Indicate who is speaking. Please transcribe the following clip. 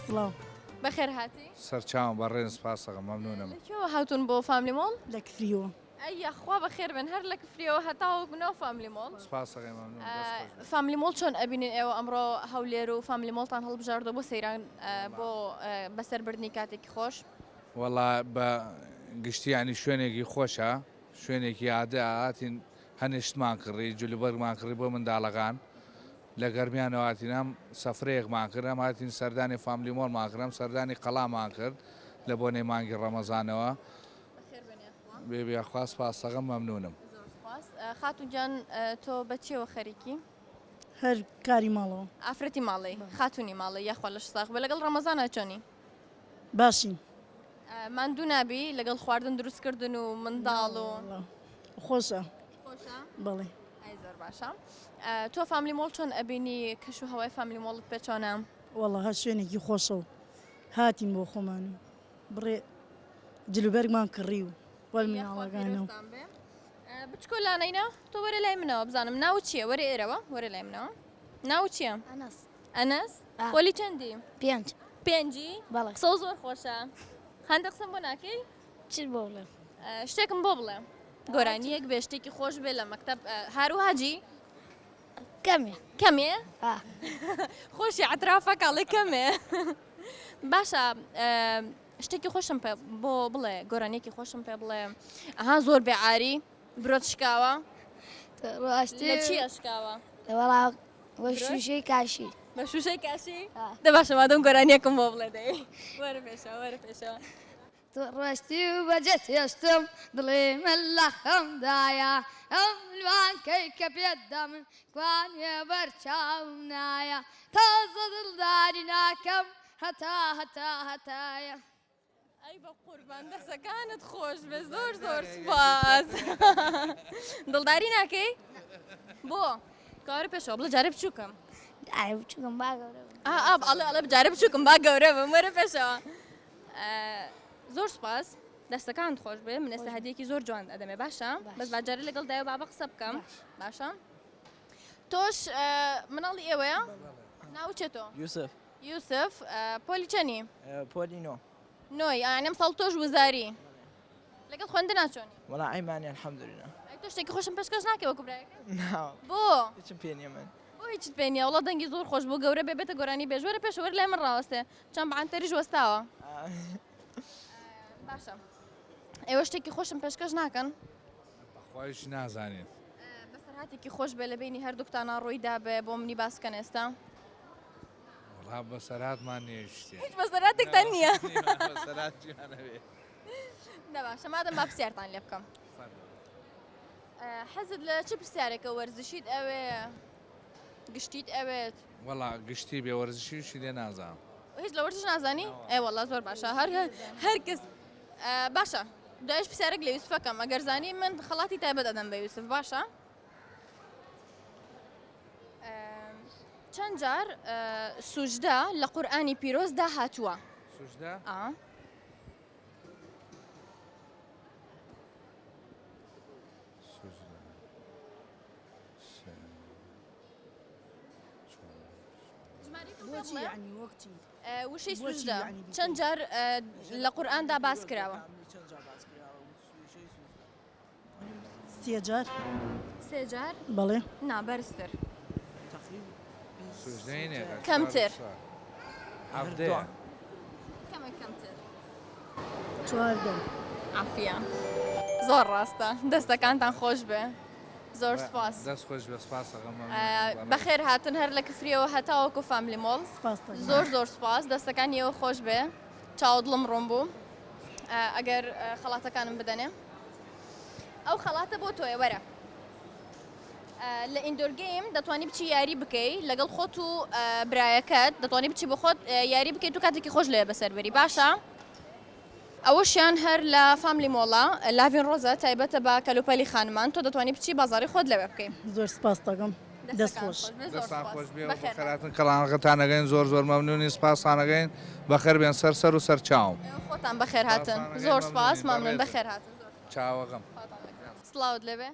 Speaker 1: سڵاو
Speaker 2: بەخێر هاتی
Speaker 3: سەرچاوم بەڕێن سپاسەکەم مەمنونم.
Speaker 2: لەکوێوە هاتوون بۆ فامیلی مۆڵ؟
Speaker 1: لە کفریەوە
Speaker 2: ئەیە خوا بەخێر بن هەر لە کفریەوە هەتاوە بنەوە فامیلی مۆڵ.
Speaker 3: سپاسەکەی مەمنون.
Speaker 2: فامیلی مۆڵ چۆن ئەبینین ئێوە ئەمڕۆ هەولێر و فامیلی مۆڵتان هەڵبژاردەوە بۆ سەیران بۆ بەسەربردنی کاتێکی خۆش؟
Speaker 3: وەڵا بە گشتی ینی شوێنێکی خۆشە، شوێنێکی عادە هاتین هەنیشتمان کڕی جلوبەرمان کڕی بۆ منداڵەکان لە گەرمیانەوە هاتینام سەفرەیەکمان کرد ئەم هاتین سەردانی فامیلی مۆڵمان کردم سەردانی قەڵامان کرد لە بۆنەی مانگی ڕەمەزانەوە بێبێخوا سپاسەکەم مەمنونم.
Speaker 2: خاتون جان تۆ بەچیەوە خەریکی؟
Speaker 1: هەر کاری ماڵەوە
Speaker 2: ئافرەتی ماڵی خاتونی ماڵی یاخوا لە ساغ بە لەگەڵ ڕەمەزانە چۆنی؟
Speaker 1: باشین
Speaker 2: ماندوو نابی لەگەڵ خواردن دروستکردن و منداڵ و
Speaker 1: خۆشە
Speaker 2: خۆشە؟
Speaker 1: بەڵێ
Speaker 2: ئەی زۆر باشە. تۆ فامیلی مۆڵ چۆن ئەبینی کەش و هەوای فامیلی مۆڵت پێ چۆنە؟
Speaker 1: وەڵا هەر شوێنێکی خۆشە و هاتین بۆ خۆمان و بڕێ جلوبەرگمان کڕی و وەل مناڵەکانەوە
Speaker 2: بچکۆ لانەینە تۆ وەرە لای منەوە بزانم ناو چییە وەرە ئێرەوە وەرە لای منەوە ناو چییە؟ ئەنەس پۆلی چەندی؟
Speaker 4: پێنج
Speaker 2: پێنجی؟
Speaker 4: بەڵێ
Speaker 2: قسە زۆر خۆشە هەندێک قسەم بۆ ناکەی؟
Speaker 4: چ بۆ بڵێ
Speaker 2: شتێکم بۆ بڵێ گۆرانی یەک بێ شتێکی خۆش بێ لە مەکتەب هاروهاجی
Speaker 4: کەمێ
Speaker 2: کەمێ؟ خۆشی ئەترافە کاڵی کەمێ باشە شتێکی خۆشم پێ بۆ بڵێ گۆرانێکی خۆشم پێ بڵێ ئەها زۆر بێعاری برۆت شکاوە لە چی ئەشکاوە؟
Speaker 4: وەڵا وە شوشەی کاشی
Speaker 2: بە شوشەی کاشی؟ دە باشە مادەم گۆرانیەکم بۆ بڵێ دەی وەرە پێشەوە وەرە پێشەوە
Speaker 4: ڕۆشتی و بەجێت هێشتم دڵێ من لە خەمدایە ئەم لوانکەی کە پێت دەمن کوانێ بەرچاو نایە تازە دڵداری ناکەم هەتایە
Speaker 2: ئەی بە قوربان دەسەکانت خۆش بێ زۆر زۆر سوپاس دڵداری ناکەی؟ بۆ کارە پێشەوە بڵێ جارێ بچووکم
Speaker 4: بچووکم با گەورە
Speaker 2: ئەڵێ بجارە بچووکم با گەورە بم وەرە پێشەوە زۆر سپاس دەستەکانت خۆش بێ من ئێستا هەدیەکی زۆر جوان ئەدەمێ باشە بەس باجارە لەگەڵ دایە و بابە قسە بکەم باشە تۆش مناڵی ئێوەیە ناو چێتۆ
Speaker 5: یوسف
Speaker 2: یوسف پۆلی چەنی
Speaker 5: پۆلی نۆ
Speaker 2: نۆی ئەم ساڵ تۆش وزاری لەگەڵ خوێندن ناچۆنی
Speaker 5: وەڵا ئەیمانی الحەمدولillah
Speaker 2: تۆ شتێکی خۆشم پێشکەش ناکەی وەکو برایەکە بۆ
Speaker 5: هیچم پێ نییە من
Speaker 2: بۆ هیچت پێ نییە وڵات دەنگی زۆر خۆش بۆ گەورە بێتە گۆرانی بێژوەرە پێشوەر لای من ڕاوەستێ چەند بەعانتەریش وەستاوە باشە ئێوە شتێکی خۆشم پێشکەش ناکەن
Speaker 3: خۆش نازانێت
Speaker 2: بەسەرهاتێکی خۆش بێ لە بینی هەردووکتانە ڕوویدا بێ بۆ منی باسکەن ئێستا
Speaker 3: وڵا بەسەراتمان نیشتێ
Speaker 2: هیچ بەسەراتێکتان نییە
Speaker 3: بەسەرات
Speaker 2: باشە مادەم با پرسیارتان لێ بکەم حەزت لە چ پرسیارێکە وەرزشیت ئەوێ گشتیت ئەوێت
Speaker 3: وەڵا گشتی بێ وەرزشیشی لێ نازانم
Speaker 2: هیچ لە وەرزش نازانی؟ ئێ وەڵا زۆر باشە هەر کەس باشە دوایش پرسیارێک لە یوسفەکەم ئەگەر زانی من خەڵاتی تایبەت ئەدەم بە یوسف باشە؟ چەند جار سوژدە لە قورئانی پیرۆزدا هاتووە؟
Speaker 3: سوژدە؟
Speaker 2: وشەی سوژدە چەند جار لە قورئاندا باس کراوە؟
Speaker 1: سێ جار
Speaker 2: سێ جار؟
Speaker 1: بەڵێ
Speaker 2: نا بەرزتر
Speaker 3: کەمتر
Speaker 2: کەمە کەمتر
Speaker 1: چواردە
Speaker 2: عافیە زۆر ڕاستە دەستەکانتان خۆش بێ زۆر سپاس
Speaker 3: دەست خۆش بێ سپاسەکەم
Speaker 2: بەخێر هاتن هەر لە کفریەوە هەتاوەکو فامیلی مۆڵ زۆر زۆر سپاس دەستەکانی ئێوە خۆش بێ چاودڵم ڕۆم بوو ئەگەر خەڵاتەکانم بدەنێ ئەو خەڵاتە بۆ تۆیە وەرە لە ئیندۆر گەیم دەتوانی بچی یاری بکەی لەگەڵ خۆت و برایەکەت دەتوانی بچی بۆ خۆت یاری بکەیت و کاتێکی خۆش لێ بەسەربەری باشە ئەوەشیان هەر لە فامیلی مۆڵە لاڤین ڕۆزە تایبەتە بە کەلوپەلی خانمان تۆ دەتوانی بچی بازاری خۆت لەوێ بکەی
Speaker 1: زۆر سپاس دەکەم دەست خۆش
Speaker 3: دەستان خۆش بێ خەراتن کەڵانەکەتانەگەین زۆر زۆر مەمنونی سپاسانەگەین بەخێر بێن سەر و سەر چاوم
Speaker 2: خۆتان بەخێر هاتن زۆر سپاس مەمنون بەخێر هاتن
Speaker 3: چاوەکەم
Speaker 2: سڵاوت لەبێ